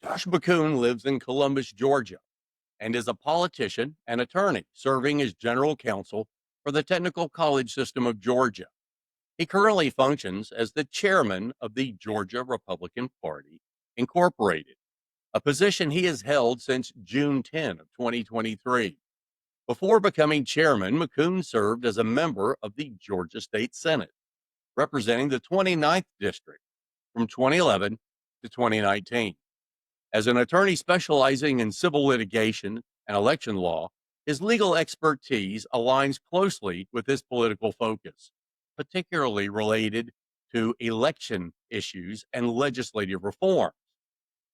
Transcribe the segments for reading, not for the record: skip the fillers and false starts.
Josh McKoon lives in Columbus, Georgia, and is a politician and attorney serving as general counsel for the Technical College System of Georgia. He currently functions as the chairman of the Georgia Republican Party, Incorporated, a position he has held since June 10 of 2023. Before becoming chairman, McKoon served as a member of the Georgia State Senate, representing the 29th District from 2011 to 2019. As an attorney specializing in civil litigation and election law, his legal expertise aligns closely with his political focus, particularly related to election issues and legislative reforms.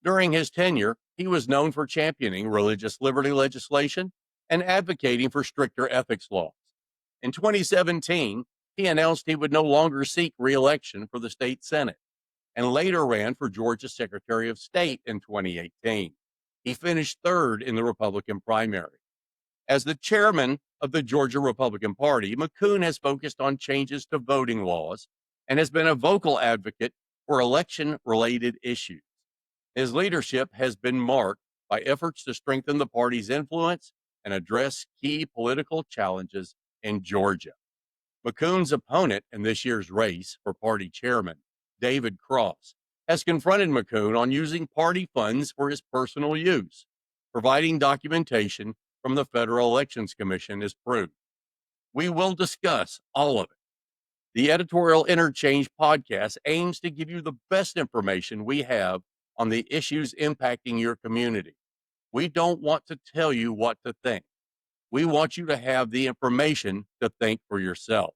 During his tenure, he was known for championing religious liberty legislation and advocating for stricter ethics laws. In 2017, he announced he would no longer seek re-election for the state Senate, and later ran for Georgia Secretary of State in 2018. He finished third in the Republican primary. As the chairman of the Georgia Republican Party, McKoon has focused on changes to voting laws and has been a vocal advocate for election-related issues. His leadership has been marked by efforts to strengthen the party's influence and address key political challenges in Georgia. McKoon's opponent in this year's race for party chairman, David Cross, has confronted McKoon on using party funds for his personal use. Providing documentation from the Federal Elections Commission is proof. We will discuss all of it. The Editorial Interchange podcast aims to give you the best information we have on the issues impacting your community. We don't want to tell you what to think. We want you to have the information to think for yourself.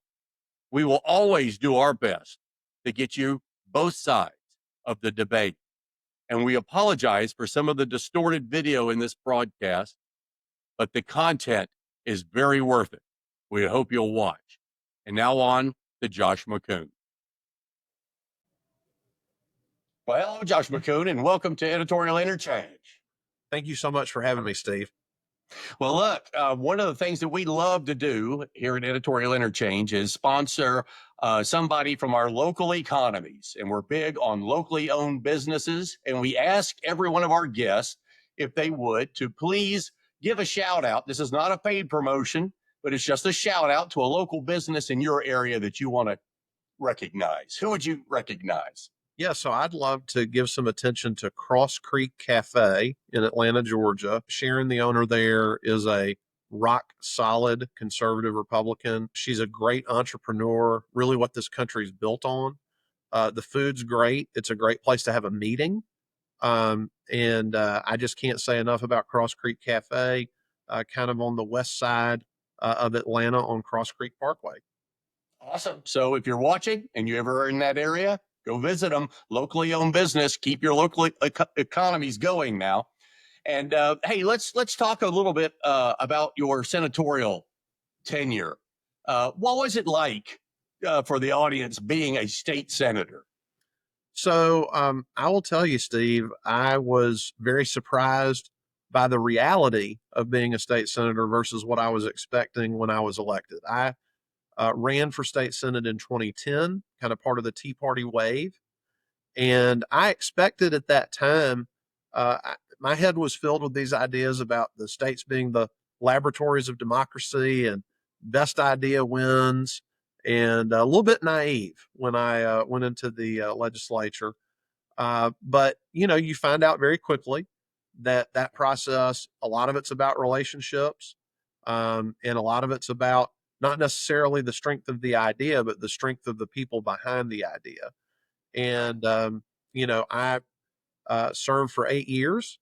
We will always do our best to get you both sides of the debate. And we apologize for some of the distorted video in this broadcast, but the content is very worth it. We hope you'll watch. And now on to Josh McKoon. Well, hello, Josh McKoon, and welcome to Editorial Interchange. Thank you so much for having me, Steve. Well, look, one of the things that we love to do here at Editorial Interchange is sponsor somebody from our local economies. And we're big on locally owned businesses. And we ask every one of our guests, if they would, to please give a shout out. This is not a paid promotion, but it's just a shout out to a local business in your area that you want to recognize. Who would you recognize? Yeah, so I'd love to give some attention to Cross Creek Cafe in Atlanta, Georgia. Sharon, the owner there, is a rock solid conservative Republican. She's a great entrepreneur, really what this country is built on. The food's great. It's a great place to have a meeting. And I just can't say enough about Cross Creek Cafe, kind of on the west side of Atlanta on Cross Creek Parkway. Awesome. So if you're watching and you ever are in that area, go visit them. Locally owned business. Keep your local economies going now. And hey, let's talk a little bit about your senatorial tenure. What was it like for the audience being a state senator? So I will tell you, Steve, I was very surprised by the reality of being a state senator versus what I was expecting when I was elected. I ran for state senate in 2010, kind of part of the Tea Party wave. And I expected at that time, my head was filled with these ideas about the states being the laboratories of democracy and best idea wins, and a little bit naive when I went into the legislature. But, you find out very quickly that process, a lot of it's about relationships, and a lot of it's about not necessarily the strength of the idea, but the strength of the people behind the idea. And, I served for 8 years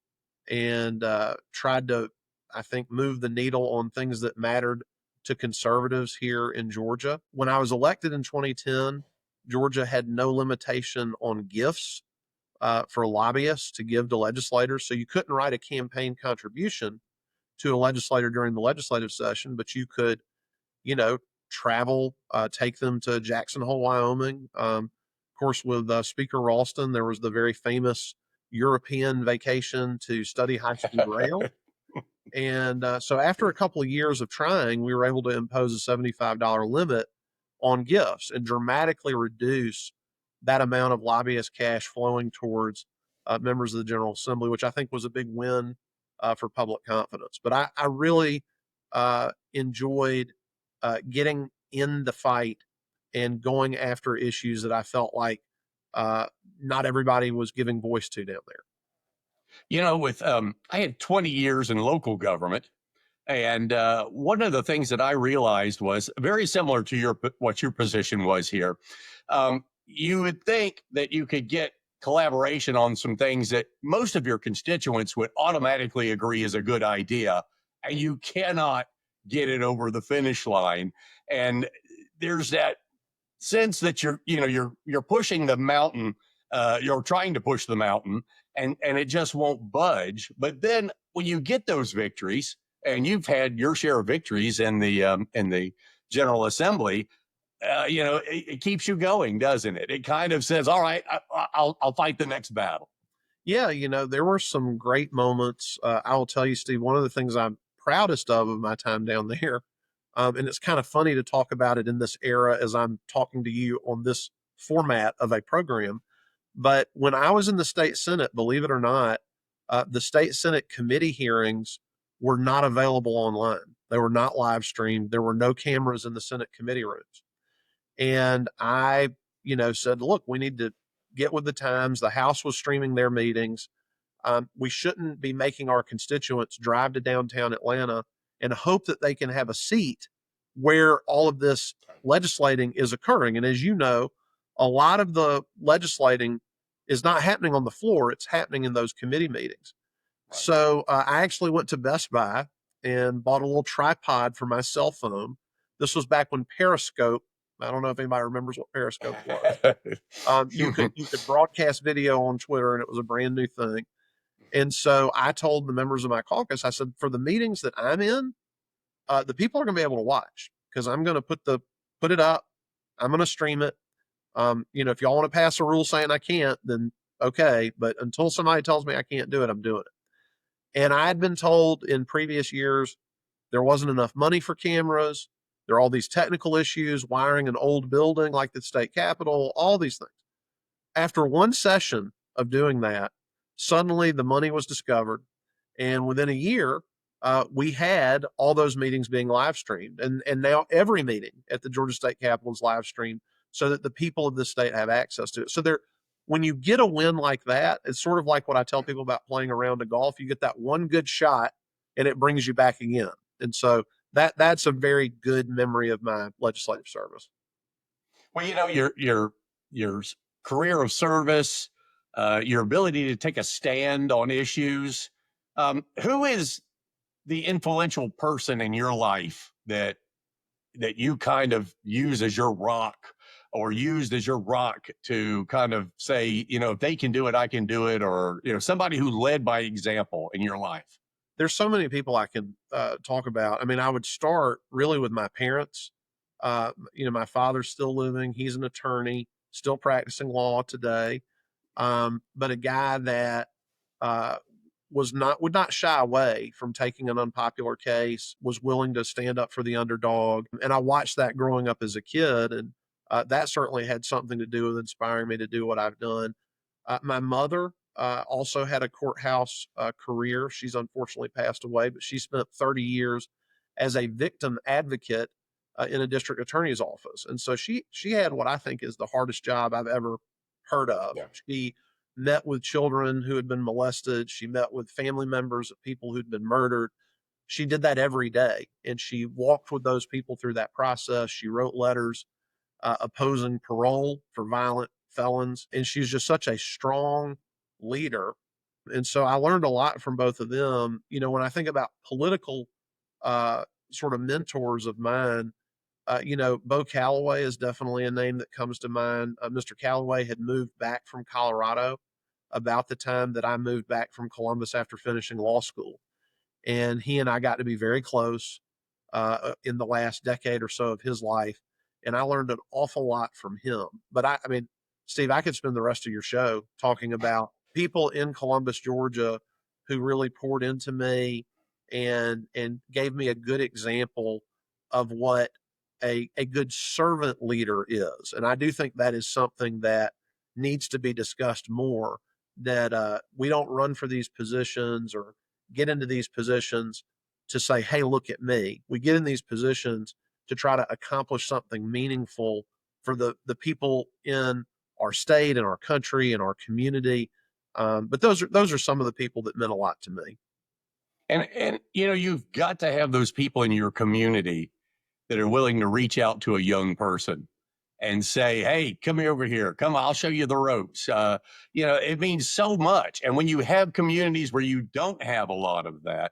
and tried to, I think, move the needle on things that mattered to conservatives here in Georgia. When I was elected in 2010, Georgia had no limitation on gifts for lobbyists to give to legislators. So you couldn't write a campaign contribution to a legislator during the legislative session, but you could travel, take them to Jackson Hole, Wyoming. Of course, with Speaker Ralston, there was the very famous European vacation to study high-speed rail. And so after a couple of years of trying, we were able to impose a $75 limit on gifts and dramatically reduce that amount of lobbyist cash flowing towards members of the General Assembly, which I think was a big win for public confidence. But I really enjoyed getting in the fight and going after issues that I felt like not everybody was giving voice to down there. With I had 20 years in local government, and one of the things that I realized was very similar to what your position was here. You would think that you could get collaboration on some things that most of your constituents would automatically agree is a good idea, and you cannot get it over the finish line. And there's that sense that you're pushing the mountain, you're trying to push the mountain, and it just won't budge. But then when you get those victories, and you've had your share of victories in the General Assembly, it keeps you going, doesn't it? It kind of says, all right, I'll fight the next battle. Yeah, there were some great moments. I will tell you, Steve, one of the things I'm proudest of my time down there, and it's kind of funny to talk about it in this era as I'm talking to you on this format of a program. But when I was in the state Senate, believe it or not, the state Senate committee hearings were not available online. They were not live streamed. There were no cameras in the Senate committee rooms. And I, said, look, we need to get with the times. The House was streaming their meetings. We shouldn't be making our constituents drive to downtown Atlanta and hope that they can have a seat where all of this legislating is occurring. And as you know, a lot of the legislating is not happening on the floor. It's happening in those committee meetings. Right. So I actually went to Best Buy and bought a little tripod for my cell phone. This was back when Periscope, I don't know if anybody remembers what Periscope was. You could broadcast video on Twitter, and it was a brand new thing. And so I told the members of my caucus, I said, for the meetings that I'm in, the people are going to be able to watch because I'm going to put it up. I'm going to stream it. If y'all want to pass a rule saying I can't, then okay. But until somebody tells me I can't do it, I'm doing it. And I had been told in previous years there wasn't enough money for cameras. There are all these technical issues, wiring an old building like the state capitol, all these things. After one session of doing that, suddenly the money was discovered. And within a year, we had all those meetings being live streamed. And now every meeting at the Georgia State Capitol is live streamed so that the people of the state have access to it. So when you get a win like that, it's sort of like what I tell people about playing a round of golf. You get that one good shot and it brings you back again. And so that's a very good memory of my legislative service. Well, your career of service, your ability to take a stand on issues. Who is the influential person in your life that you kind of use as your rock, or used as your rock to kind of say, if they can do it, I can do it, or somebody who led by example in your life? There's so many people I can talk about. I mean, I would start really with my parents. My father's still living. He's an attorney, still practicing law today. But a guy that would not shy away from taking an unpopular case, was willing to stand up for the underdog. And I watched that growing up as a kid. And that certainly had something to do with inspiring me to do what I've done. My mother also had a courthouse career. She's unfortunately passed away, but she spent 30 years as a victim advocate in a district attorney's office. And so she had what I think is the hardest job I've ever heard of. Yeah. She met with children who had been molested. She met with family members of people who'd been murdered. She did that every day, and she walked with those people through that process. She wrote letters opposing parole for violent felons, and she's just such a strong leader. And so I learned a lot from both of them. When I think about political sort of mentors of mine, Bo Calloway is definitely a name that comes to mind. Mr. Calloway had moved back from Colorado about the time that I moved back from Columbus after finishing law school. And he and I got to be very close in the last decade or so of his life. And I learned an awful lot from him. But I mean, Steve, I could spend the rest of your show talking about people in Columbus, Georgia, who really poured into me and gave me a good example of what a good servant leader is. And I do think that is something that needs to be discussed more, that we don't run for these positions or get into these positions to say, hey, look at me. We get in these positions to try to accomplish something meaningful for the people in our state and our country and our community. But those are some of the people that meant a lot to me. And you've got to have those people in your community that are willing to reach out to a young person and say, "Hey, come here over here. Come, I'll show you the ropes." It means so much. And when you have communities where you don't have a lot of that,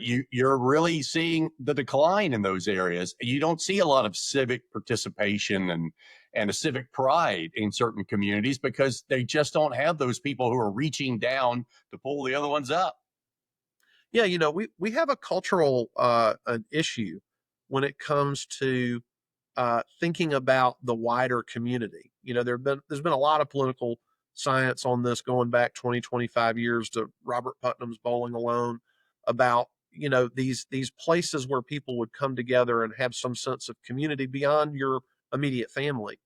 you're really seeing the decline in those areas. You don't see a lot of civic participation and a civic pride in certain communities because they just don't have those people who are reaching down to pull the other ones up. Yeah, we have a cultural an issue when it comes to thinking about the wider community. There's been a lot of political science on this going back 20, 25 years to Robert Putnam's Bowling Alone about these places where people would come together and have some sense of community beyond your immediate family.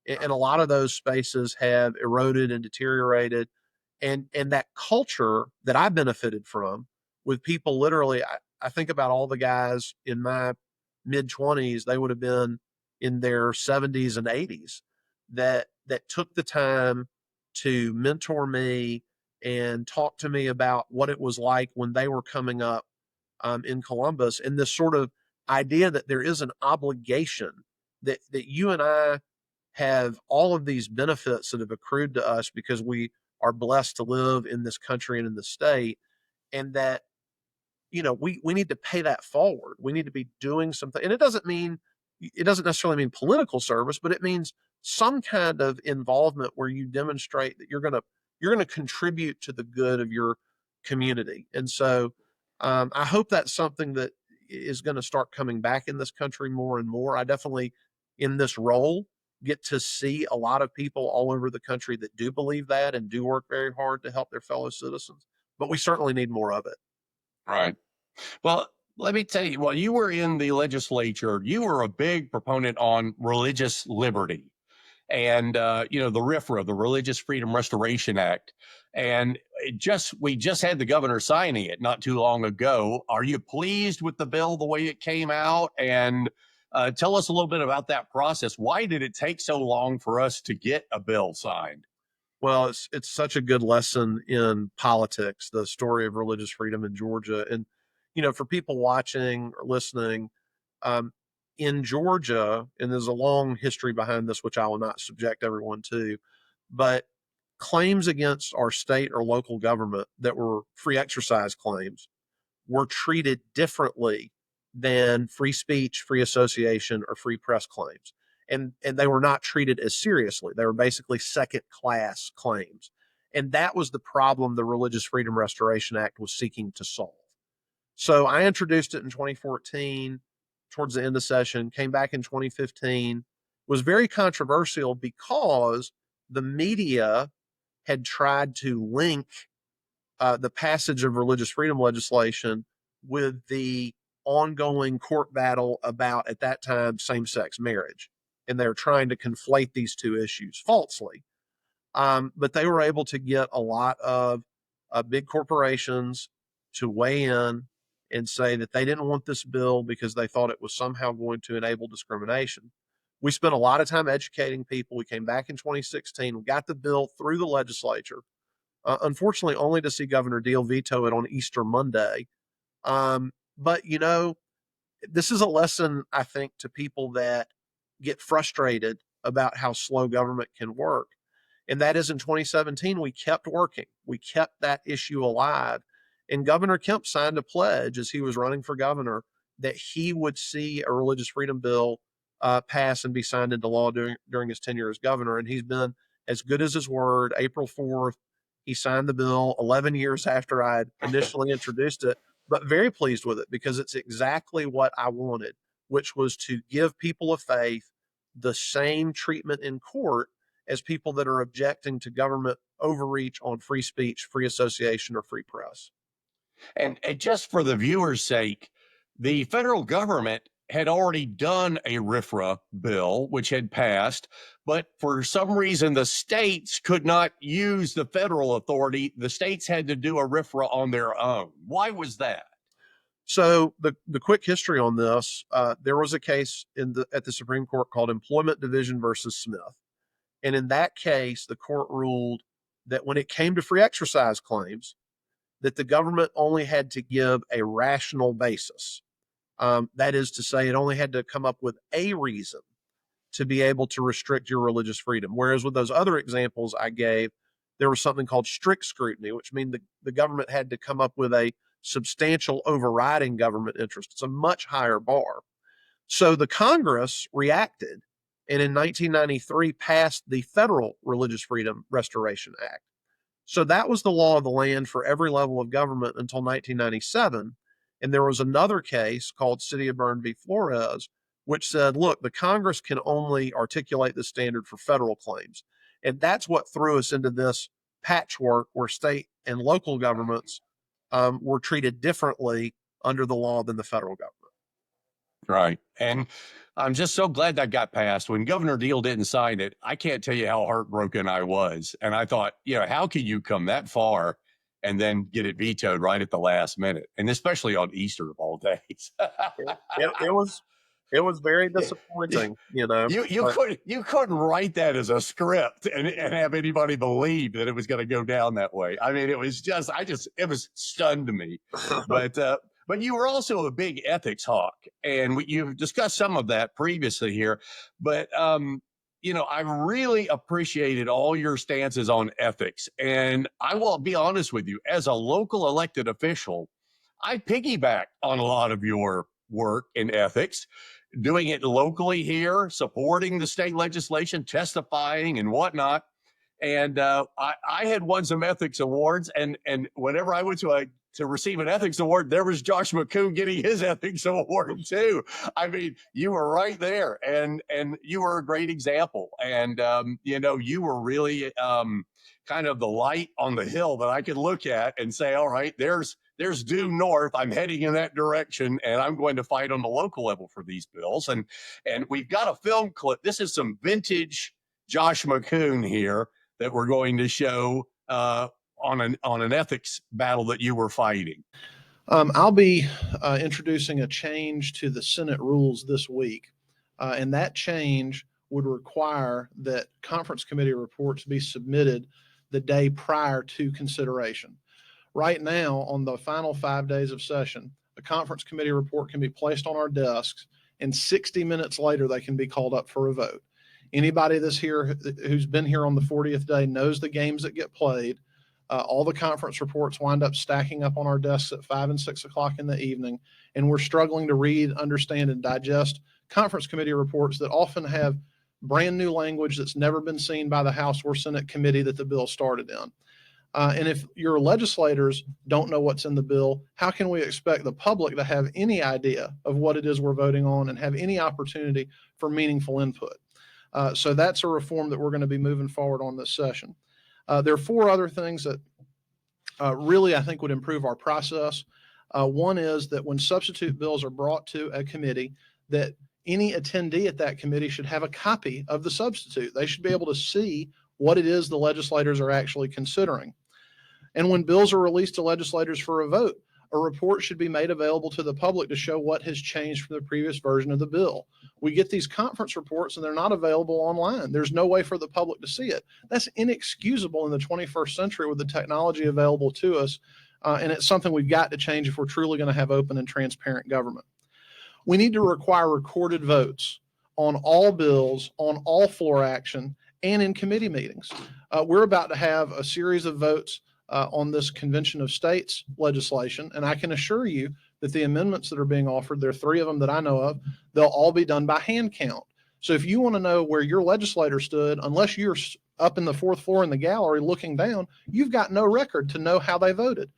And a lot of those spaces have eroded and deteriorated, and that culture that I benefited from with people literally, I think about all the guys in my mid 20s, they would have been in their 70s and 80s that took the time to mentor me and talk to me about what it was like when they were coming up in Columbus, and this sort of idea that there is an obligation that you and I have all of these benefits that have accrued to us because we are blessed to live in this country and in the state, and that we need to pay that forward. We need to be doing something. And it doesn't necessarily mean political service, but it means some kind of involvement where you demonstrate that you're gonna contribute to the good of your community. And so I hope that's something that is going to start coming back in this country more and more. I definitely, in this role, get to see a lot of people all over the country that do believe that and do work very hard to help their fellow citizens. But we certainly need more of it. Right. Well, let me tell you, while you were in the legislature, you were a big proponent on religious liberty and the RFRA, the Religious Freedom Restoration Act, and we just had the governor signing it not too long ago. Are you pleased with the bill the way it came out? And tell us a little bit about that process. Why did it take so long for us to get a bill signed? Well, it's such a good lesson in politics, the story of religious freedom in Georgia. And for people watching or listening, um, in Georgia, and there's a long history behind this, which I will not subject everyone to, but claims against our state or local government that were free exercise claims were treated differently than free speech, free association, or free press claims. And they were not treated as seriously. They were basically second class claims. And that was the problem the Religious Freedom Restoration Act was seeking to solve. So I introduced it in 2014 towards the end of session, came back in 2015, was very controversial because the media had tried to link the passage of religious freedom legislation with the ongoing court battle about, at that time, same sex marriage. And they're trying to conflate these two issues falsely. But they were able to get a lot of big corporations to weigh in and say that they didn't want this bill because they thought it was somehow going to enable discrimination. We spent a lot of time educating people. We came back in 2016. We got the bill through the legislature, unfortunately, only to see Governor Deal veto it on Easter Monday. But this is a lesson, I think, to people that get frustrated about how slow government can work. And that is, in 2017, we kept working. We kept that issue alive. And Governor Kemp signed a pledge as he was running for governor that he would see a religious freedom bill pass and be signed into law during his tenure as governor. And he's been as good as his word. April 4th, he signed the bill 11 years after I had initially introduced it, but very pleased with it because it's exactly what I wanted, which was to give people of faith the same treatment in court as people that are objecting to government overreach on free speech, free association, or free press. And just for the viewer's sake, the federal government had already done a RFRA bill, which had passed, but for some reason, the states could not use the federal authority. The states had to do a RFRA on their own. Why was that? So the quick history on this, there was a case at the Supreme Court called Employment Division versus Smith. And in that case, the court ruled that when it came to free exercise claims, that the government only had to give a rational basis. That is to say, it only had to come up with a reason to be able to restrict your religious freedom. Whereas with those other examples I gave, there was something called strict scrutiny, which means the government had to come up with a substantial overriding government interest. It's a much higher bar. So the Congress reacted and in 1993 passed the Federal Religious Freedom Restoration Act. So that was the law of the land for every level of government until 1997. And there was another case called City of Bern v. Flores, which said, look, the Congress can only articulate the standard for federal claims. And that's what threw us into this patchwork where state and local governments were treated differently under the law than the federal government. Right. And I'm just so glad that got passed. When Governor Deal didn't sign it, I can't tell you how heartbroken I was. And I thought, how can you come that far and then get it vetoed right at the last minute? And especially on Easter of all days. It was very disappointing, You couldn't write that as a script and have anybody believe that it was going to go down that way. I mean, it was just, it was stunned to me. But you were also a big ethics hawk, and you've discussed some of that previously here. But I really appreciated all your stances on ethics. And I will be honest with you, as a local elected official, I piggyback on a lot of your work in ethics, doing it locally here, supporting the state legislation, testifying and whatnot. And I had won some ethics awards, and whenever I went to receive an ethics award, there was Josh McKoon getting his ethics award too. I mean, you were right there, and you were a great example. And you were really kind of the light on the hill that I could look at and say, all right, there's due north. I'm heading in that direction, and I'm going to fight on the local level for these bills. And we've got a film clip. This is some vintage Josh McKoon here that we're going to show on an ethics battle that you were fighting. I'll be introducing a change to the Senate rules this week, and that change would require that conference committee reports be submitted the day prior to consideration. Right now, on the final 5 days of session, a conference committee report can be placed on our desks, and 60 minutes later, they can be called up for a vote. Anybody that's here who's been here on the 40th day knows the games that get played. All the conference reports wind up stacking up on our desks at 5 and 6 o'clock in the evening, and we're struggling to read, understand, and digest conference committee reports that often have brand new language that's never been seen by the House or Senate committee that the bill started in. And if your legislators don't know what's in the bill, how can we expect the public to have any idea of what it is we're voting on and have any opportunity for meaningful input? So that's a reform that we're going to be moving forward on this session. There are 4 other things that really I think would improve our process. One is that when substitute bills are brought to a committee, that any attendee at that committee should have a copy of the substitute. They should be able to see what it is the legislators are actually considering. And when bills are released to legislators for a vote, a report should be made available to the public to show what has changed from the previous version of the bill. We get these conference reports and they're not available online. There's no way for the public to see it. That's inexcusable in the 21st century with the technology available to us. And it's something we've got to change if we're truly going to have open and transparent government. We need to require recorded votes on all bills, on all floor action, and in committee meetings. We're about to have a series of votes on this Convention of States legislation, and I can assure you that the amendments that are being offered, there are 3 of them that I know of, they'll all be done by hand count. So if you want to know where your legislator stood, unless you're up in the 4th floor in the gallery looking down, you've got no record to know how they voted.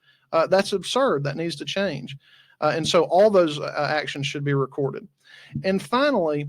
That's absurd. That needs to change. And so all those actions should be recorded. And finally,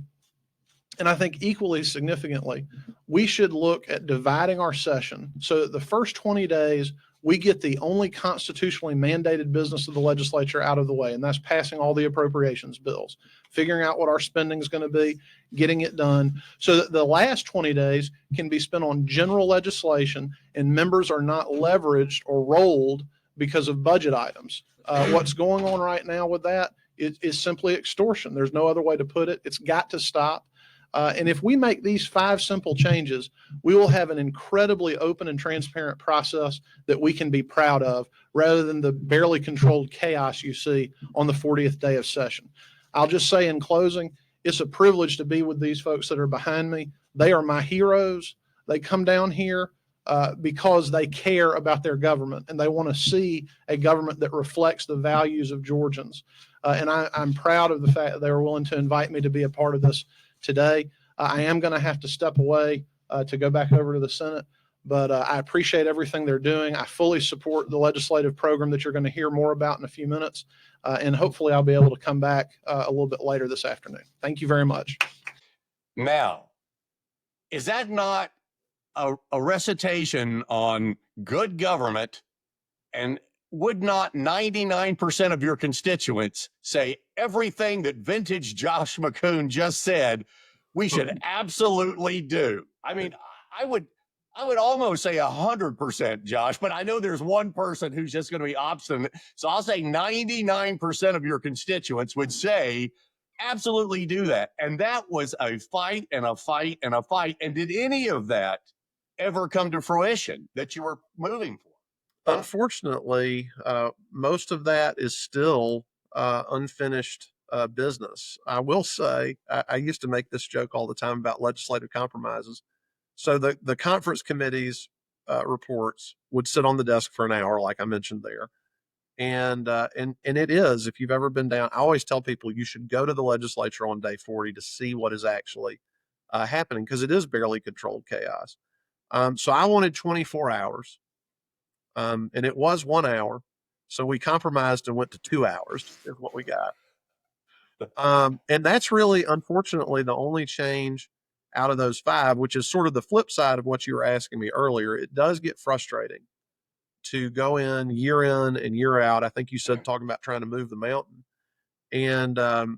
and I think equally significantly, we should look at dividing our session so that the first 20 days we get the only constitutionally mandated business of the legislature out of the way, and that's passing all the appropriations bills, figuring out what our spending is going to be, getting it done, so that the last 20 days can be spent on general legislation and members are not leveraged or rolled because of budget items. What's going on right now with that is simply extortion. There's no other way to put it. It's got to stop. And if we make these 5 simple changes, we will have an incredibly open and transparent process that we can be proud of, rather than the barely controlled chaos you see on the 40th day of session. I'll just say in closing, it's a privilege to be with these folks that are behind me. They are my heroes. They come down here because they care about their government and they want to see a government that reflects the values of Georgians. And I'm proud of the fact that they were willing to invite me to be a part of this today. I am going to have to step away to go back over to the Senate, but I appreciate everything they're doing. I fully support the legislative program that you're going to hear more about in a few minutes, and hopefully I'll be able to come back a little bit later this afternoon. Thank you very much. Now, is that not a recitation on good government? And would not 99% of your constituents say everything that vintage Josh McKoon just said we should absolutely do? I mean, I would almost say 100%, Josh, but I know there's one person who's just going to be obstinate. So I'll say 99% of your constituents would say absolutely do that. And that was a fight and a fight and a fight. And did any of that ever come to fruition that you were moving for? Unfortunately, most of that is still unfinished business. I will say, I used to make this joke all the time about legislative compromises. So the conference committee's reports would sit on the desk for an hour, like I mentioned there. And it is, if you've ever been down, I always tell people you should go to the legislature on day 40 to see what is actually happening, because it is barely controlled chaos. So I wanted 24 hours. And it was 1 hour. So we compromised and went to 2 hours is what we got. And that's really, unfortunately, the only change out of those 5, which is sort of the flip side of what you were asking me earlier. It does get frustrating to go in and year out. I think you said talking about trying to move the mountain. And, a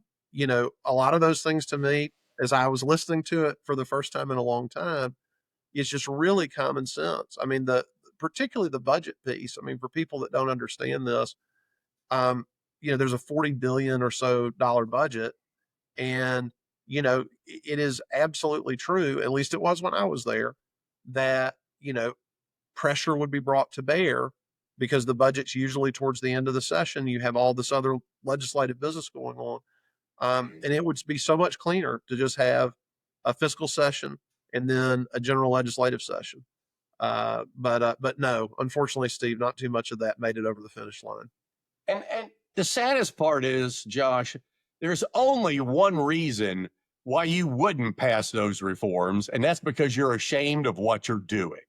lot of those things to me, as I was listening to it for the first time in a long time, is just really common sense. I mean, particularly the budget piece. I mean, for people that don't understand this, there's a $40 billion or so budget, and it is absolutely true. At least it was when I was there, that pressure would be brought to bear because the budget's usually towards the end of the session. You have all this other legislative business going on, and it would be so much cleaner to just have a fiscal session and then a general legislative session. But no, unfortunately, Steve, not too much of that made it over the finish line. And the saddest part is, Josh, there's only one reason why you wouldn't pass those reforms, and that's because you're ashamed of what you're doing.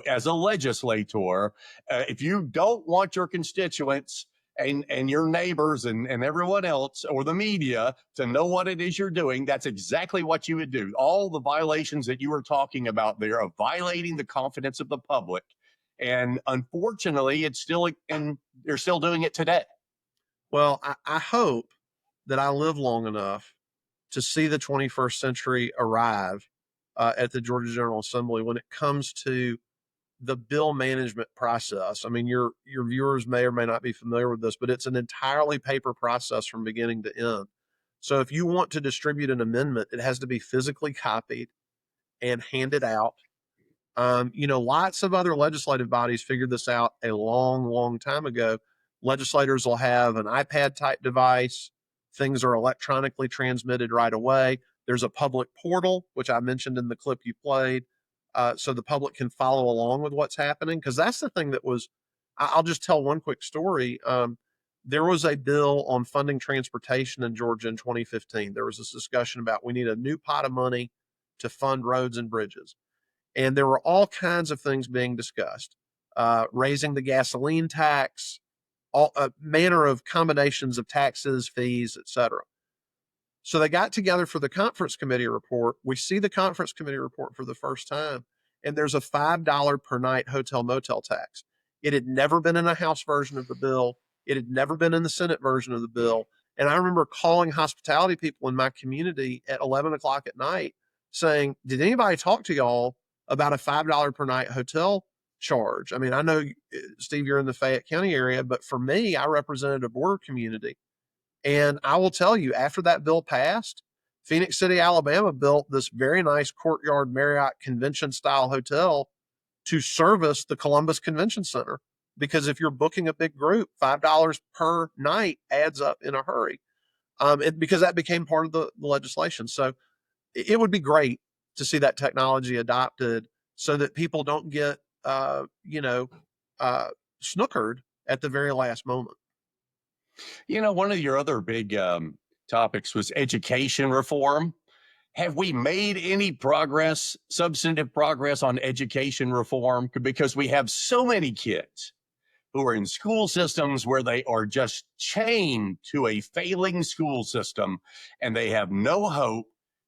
As a legislator, if you don't want your constituents and your neighbors and everyone else or the media to know what it is you're doing, that's exactly what you would do. All the violations that you were talking about there of violating the confidence of the public. And unfortunately, they're still doing it today. Well, I hope that I live long enough to see the 21st century arrive at the Georgia General Assembly when it comes to the bill management process. I mean, your viewers may or may not be familiar with this, but it's an entirely paper process from beginning to end. So if you want to distribute an amendment, it has to be physically copied and handed out. Lots of other legislative bodies figured this out a long, long time ago. Legislators will have an iPad type device. Things are electronically transmitted right away. There's a public portal, which I mentioned in the clip you played, so the public can follow along with what's happening. Because that's the thing that was, I'll just tell one quick story. There was a bill on funding transportation in Georgia in 2015. There was this discussion about we need a new pot of money to fund roads and bridges. And there were all kinds of things being discussed, raising the gasoline tax, all manner of combinations of taxes, fees, etc. So they got together for the conference committee report. We see the conference committee report for the first time, and there's a $5 per night hotel motel tax. It had never been in a House version of the bill. It had never been in the Senate version of the bill. And I remember calling hospitality people in my community at 11 o'clock at night saying, did anybody talk to y'all about a $5 per night hotel charge? I mean, I know, Steve, you're in the Fayette County area, but for me, I represented a border community. And I will tell you, after that bill passed, Phoenix City, Alabama built this very nice Courtyard Marriott convention style hotel to service the Columbus Convention Center. Because if you're booking a big group, $5 per night adds up in a hurry. Because that became part of the legislation. So it would be great to see that technology adopted so that people don't get, snookered at the very last moment. One of your other big topics was education reform. Have we made any progress, substantive progress on education reform? Because we have so many kids who are in school systems where they are just chained to a failing school system and they have no hope.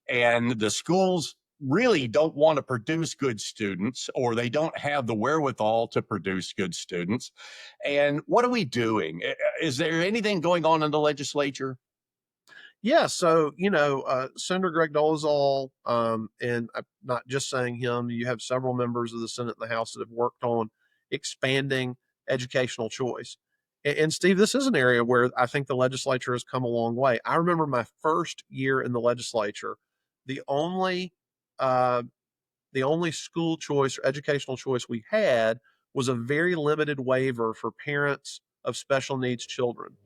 And the schools really don't want to produce good students, or they don't have the wherewithal to produce good students. And what are we doing? Is there anything going on in the legislature? Yeah, so Senator Greg Dolezal, and I'm not just saying him. You have several members of the Senate and the House that have worked on expanding educational choice. And Steve, this is an area where I think the legislature has come a long way. I remember my first year in the legislature, the only uh, the only school choice or educational choice we had was a very limited waiver for parents of special needs children.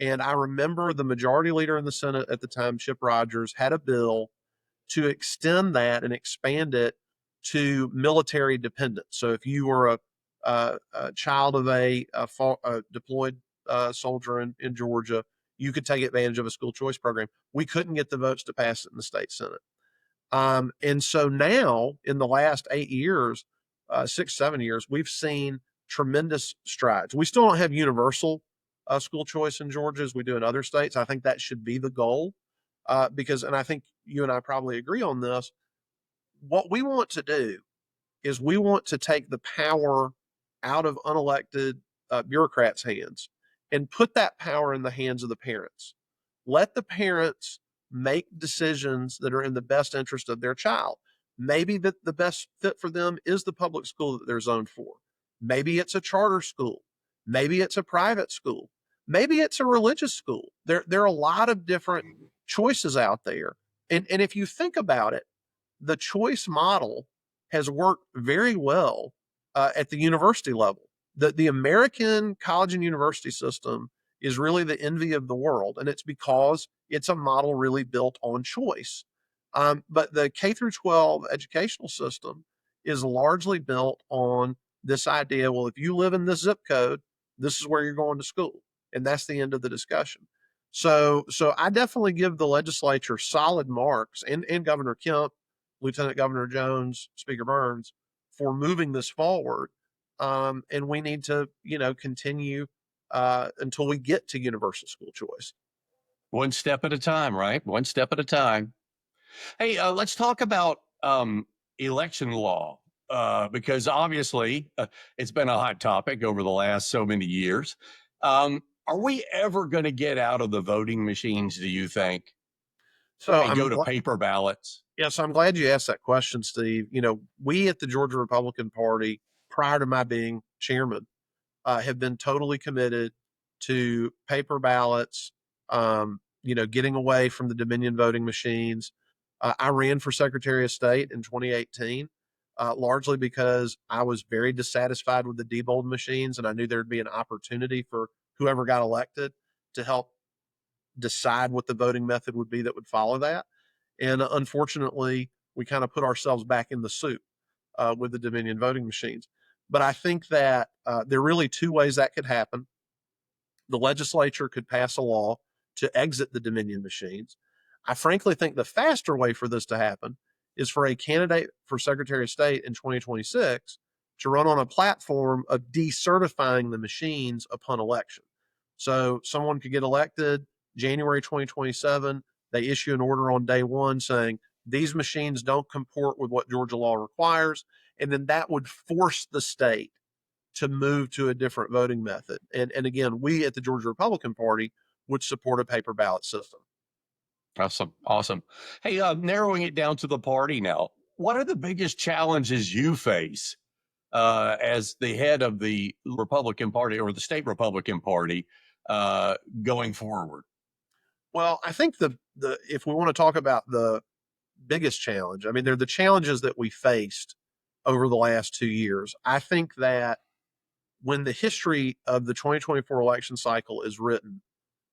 And I remember the majority leader in the Senate at the time, Chip Rogers, had a bill to extend that and expand it to military dependents. So if you were a child of a deployed soldier in Georgia, you could take advantage of a school choice program. We couldn't get the votes to pass it in the state Senate. And so now, in the last 8 years, 6, 7 years, we've seen tremendous strides. We still don't have universal school choice in Georgia as we do in other states. I think that should be the goal because, and I think you and I probably agree on this, what we want to do is we want to take the power out of unelected bureaucrats' hands and put that power in the hands of the parents. Let the parents make decisions that are in the best interest of their child. Maybe that the best fit for them is the public school that they're zoned for. Maybe it's a charter school. Maybe it's a private school. Maybe it's a religious school. There are a lot of different choices out there. And if you think about it, the choice model has worked very well at the university level. The American college and university system is really the envy of the world, and it's because it's a model really built on choice. But the K through 12 educational system is largely built on this idea, well, if you live in this zip code, this is where you're going to school. And that's the end of the discussion. So I definitely give the legislature solid marks and Governor Kemp, Lieutenant Governor Jones, Speaker Burns for moving this forward. And we need to, continue until we get to universal school choice. One step at a time, right? One step at a time. Hey, let's talk about election law because obviously it's been a hot topic over the last so many years. Are we ever going to get out of the voting machines, do you think, So and go to paper ballots? So I'm glad you asked that question, Steve. We at the Georgia Republican Party, prior to my being chairman, have been totally committed to paper ballots, getting away from the Dominion voting machines. I ran for Secretary of State in 2018, largely because I was very dissatisfied with the Diebold machines, and I knew there'd be an opportunity for whoever got elected to help decide what the voting method would be that would follow that. And unfortunately, we kind of put ourselves back in the soup with the Dominion voting machines. But I think that there are really two ways that could happen. The legislature could pass a law to exit the Dominion machines. I frankly think the faster way for this to happen is for a candidate for Secretary of State in 2026 to run on a platform of decertifying the machines upon election. So someone could get elected January 2027. They issue an order on day one saying these machines don't comport with what Georgia law requires. And then that would force the state to move to a different voting method. And again, we at the Georgia Republican Party would support a paper ballot system. Awesome. Awesome. Hey, narrowing it down to the party now, what are the biggest challenges you face as the head of the Republican Party or the state Republican Party going forward? Well, I think the if we want to talk about the biggest challenge, I mean, they're the challenges that we faced over the last 2 years. I think that when the history of the 2024 election cycle is written,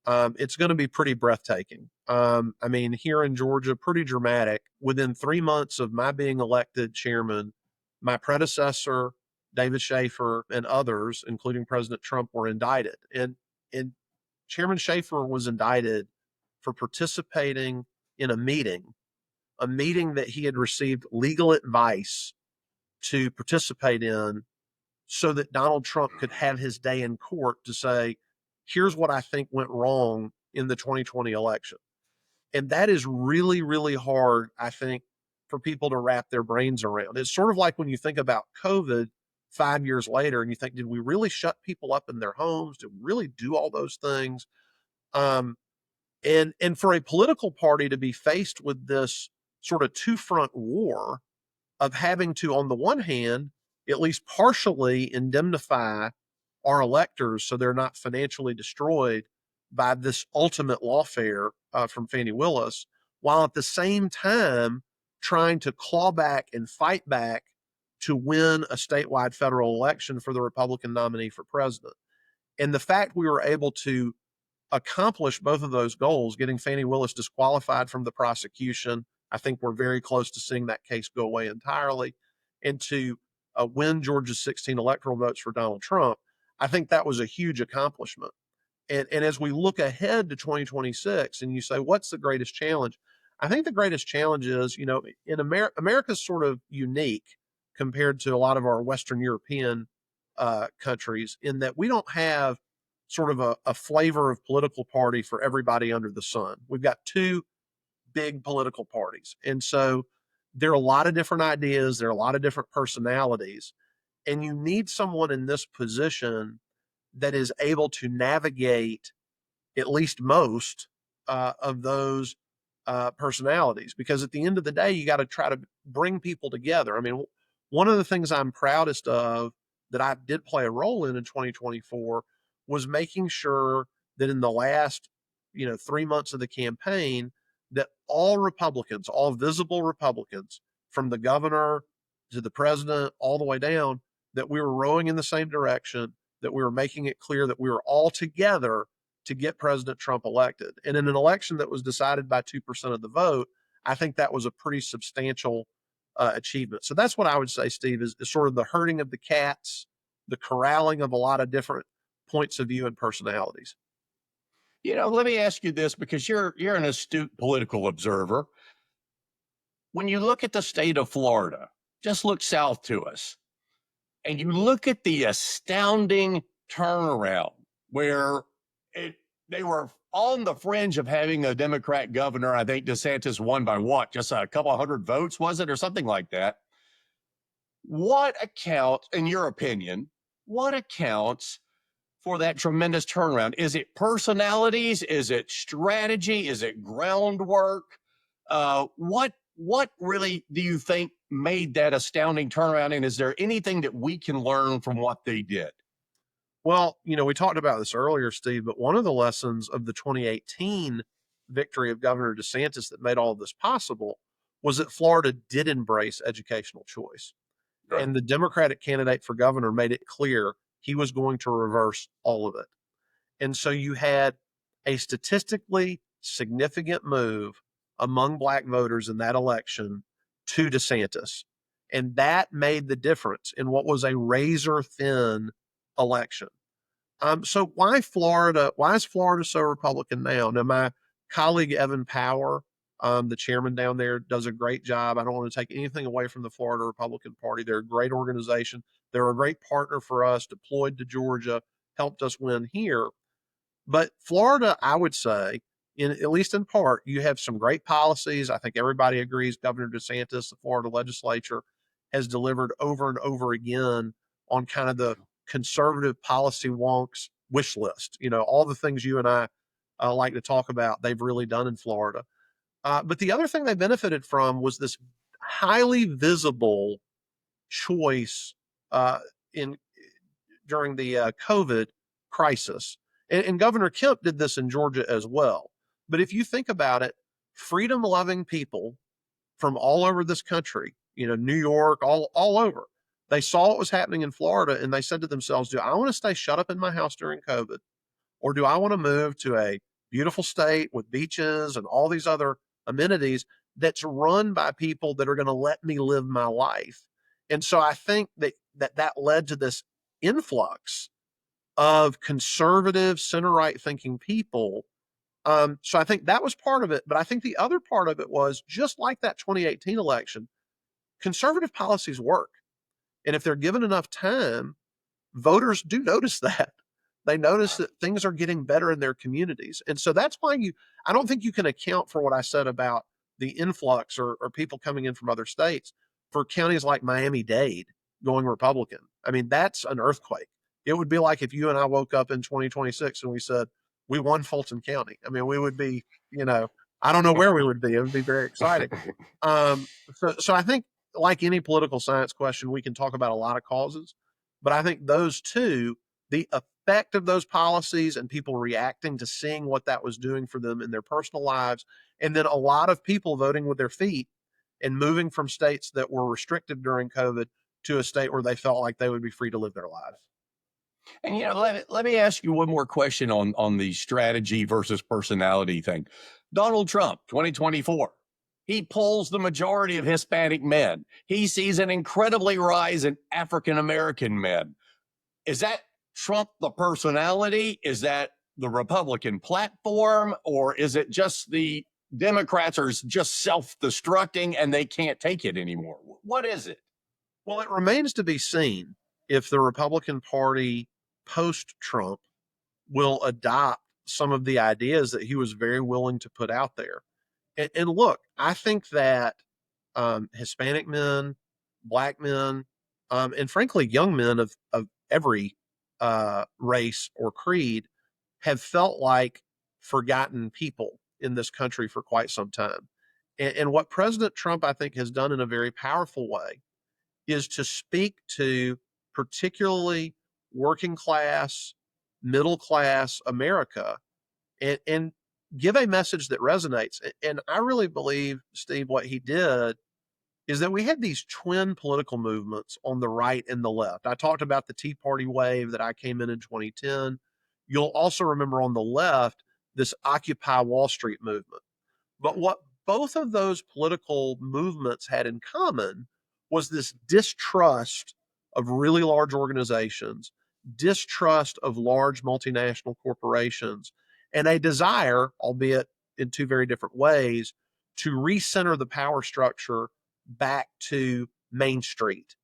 it's going to be pretty breathtaking. I mean, here in Georgia, pretty dramatic. Within 3 months of my being elected chairman, my predecessor, David Schaefer, and others, including President Trump, were indicted. And Chairman Schaefer was indicted for participating in a meeting that he had received legal advice to participate in so that Donald Trump could have his day in court to say, here's what I think went wrong in the 2020 election. And that is really, really hard, I think, for people to wrap their brains around. It's sort of like when you think about COVID 5 years later and you think, did we really shut people up in their homes? Did we really do all those things? And for a political party to be faced with this sort of two-front war of having to, on the one hand, at least partially indemnify our electors so they're not financially destroyed by this ultimate lawfare from Fani Willis, while at the same time trying to claw back and fight back to win a statewide federal election for the Republican nominee for president. And the fact we were able to accomplish both of those goals, getting Fani Willis disqualified from the prosecution, I think we're very close to seeing that case go away entirely, and to win Georgia's 16 electoral votes for Donald Trump, I think that was a huge accomplishment. And as we look ahead to 2026 and you say, what's the greatest challenge? I think the greatest challenge is, in America's sort of unique compared to a lot of our Western European countries in that we don't have sort of a flavor of political party for everybody under the sun. We've got two big political parties. And so there are a lot of different ideas. There are a lot of different personalities. And you need someone in this position that is able to navigate at least most of those personalities. Because at the end of the day, you got to try to bring people together. I mean, one of the things I'm proudest of that I did play a role in 2024 was making sure that in the last 3 months of the campaign, that all Republicans, all visible Republicans, from the governor to the president, all the way down, that we were rowing in the same direction, that we were making it clear that we were all together to get President Trump elected. And in an election that was decided by 2% of the vote, I think that was a pretty substantial achievement. So that's what I would say, Steve, is sort of the herding of the cats, the corralling of a lot of different points of view and personalities. Let me ask you this, because you're an astute political observer. When you look at the state of Florida, just look south to us, and you look at the astounding turnaround where they were on the fringe of having a Democrat governor. I think DeSantis won by what? Just a couple of hundred votes, was it, or something like that? What accounts, in your opinion, what accounts for that tremendous turnaround? Is it personalities? Is it strategy? Is it groundwork? What really do you think made that astounding turnaround? And is there anything that we can learn from what they did? Well, we talked about this earlier, Steve, but one of the lessons of the 2018 victory of Governor DeSantis that made all of this possible was that Florida did embrace educational choice. Right. And the Democratic candidate for governor made it clear he was going to reverse all of it. And so you had a statistically significant move among Black voters in that election to DeSantis. And that made the difference in what was a razor thin election. So why Florida? Why is Florida so Republican now? Now, my colleague Evan Power, the chairman down there, does a great job. I don't want to take anything away from the Florida Republican Party. They're a great organization. They're a great partner for us, deployed to Georgia, helped us win here. But Florida, I would say, at least in part, you have some great policies. I think everybody agrees Governor DeSantis, the Florida legislature, has delivered over and over again on kind of the conservative policy wonks wish list. All the things you and I like to talk about, they've really done in Florida. But the other thing they benefited from was this highly visible choice in during the COVID crisis. And Governor Kemp did this in Georgia as well. But if you think about it, freedom loving people from all over this country, New York, all over, they saw what was happening in Florida and they said to themselves, do I want to stay shut up in my house during COVID? Or do I want to move to a beautiful state with beaches and all these other amenities that's run by people that are going to let me live my life? And so I think that led to this influx of conservative, center-right thinking people. So I think that was part of it. But I think the other part of it was, just like that 2018 election, conservative policies work. And if they're given enough time, voters do notice that. They notice that things are getting better in their communities. And so that's why I don't think you can account for what I said about the influx or people coming in from other states for counties like Miami-Dade going Republican. I mean, that's an earthquake. It would be like if you and I woke up in 2026 and we said, we won Fulton County. I mean, we would be, I don't know where we would be. It would be very exciting. So I think, like any political science question, we can talk about a lot of causes, but I think those two, the effect of those policies and people reacting to seeing what that was doing for them in their personal lives, and then a lot of people voting with their feet and moving from states that were restricted during COVID to a state where they felt like they would be free to live their lives. And let me ask you one more question on the strategy versus personality thing. Donald Trump, 2024, he polls the majority of Hispanic men. He sees an incredibly rise in African American men. Is that Trump the personality? Is that the Republican platform? Or is it just the Democrats are just self-destructing and they can't take it anymore? What is it? Well, it remains to be seen if the Republican Party post-Trump will adopt some of the ideas that he was very willing to put out there. And look, I think that Hispanic men, Black men, and frankly, young men of every race or creed have felt like forgotten people in this country for quite some time. And what President Trump, I think, has done in a very powerful way is to speak to particularly working class, middle class America and give a message that resonates. And I really believe, Steve, what he did is that we had these twin political movements on the right and the left. I talked about the Tea Party wave that I came in 2010. You'll also remember on the left, this Occupy Wall Street movement. But what both of those political movements had in common was this distrust of really large organizations, distrust of large multinational corporations, and a desire, albeit in two very different ways, to recenter the power structure back to Main Street.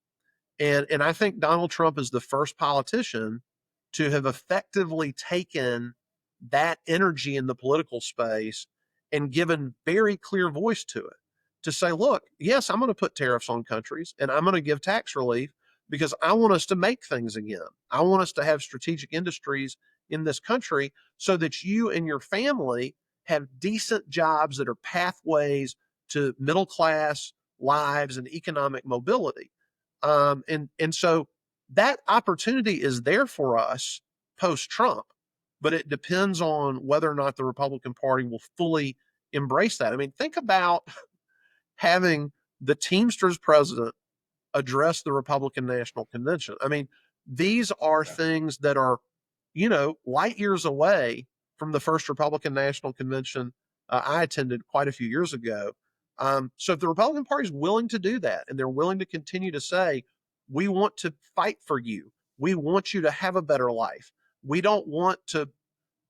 And I think Donald Trump is the first politician to have effectively taken that energy in the political space and given very clear voice to it, to say, look, yes, I'm going to put tariffs on countries and I'm going to give tax relief because I want us to make things again. I want us to have strategic industries in this country so that you and your family have decent jobs that are pathways to middle class lives and economic mobility. And so that opportunity is there for us post-Trump, but it depends on whether or not the Republican Party will fully embrace that. I mean, think about having the Teamsters president address the Republican National Convention. I mean, these are things that are, light years away from the first Republican National Convention I attended quite a few years ago. So if the Republican Party is willing to do that and they're willing to continue to say, we want to fight for you, we want you to have a better life, we don't want to,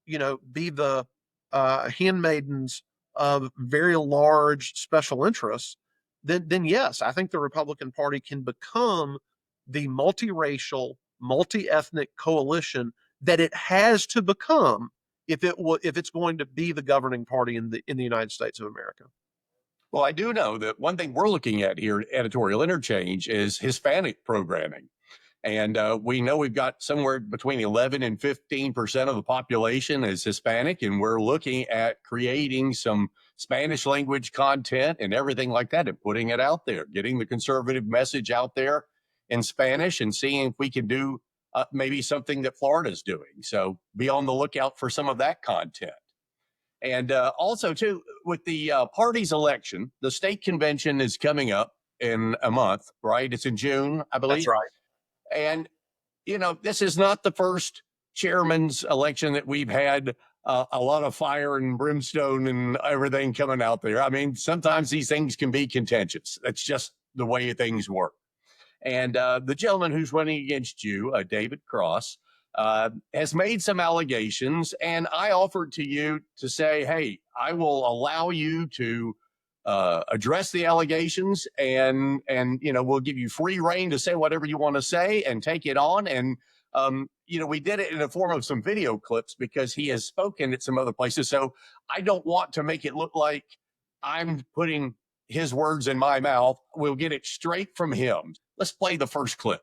be the handmaidens of very large special interests, then yes, I think the Republican Party can become the multiracial, multi-ethnic coalition that it has to become if it's going to be the governing party in the United States of America. Well, I do know that one thing we're looking at here at Editorial Interchange is Hispanic programming. And we know we've got somewhere between 11 and 15% of the population is Hispanic, and we're looking at creating some Spanish language content and everything like that and putting it out there, getting the conservative message out there in Spanish and seeing if we can do maybe something that Florida's doing. So be on the lookout for some of that content. And also, too, with the party's election, the state convention is coming up in a month, right? It's in June, I believe. That's right. And, you know, this is not the first chairman's election that we've had a lot of fire and brimstone and everything coming out there. I mean, sometimes these things can be contentious. That's just the way things work. And the gentleman who's running against you, David Cross, has made some allegations. And I offered to you to say, hey, I will allow you to address the allegations, and you know, we'll give you free reign to say whatever you want to say and take it on. And you know, we did it in the form of some video clips because he has spoken at some other places. So I don't want to make it look like I'm putting his words in my mouth. We'll get it straight from him. Let's play the first clip.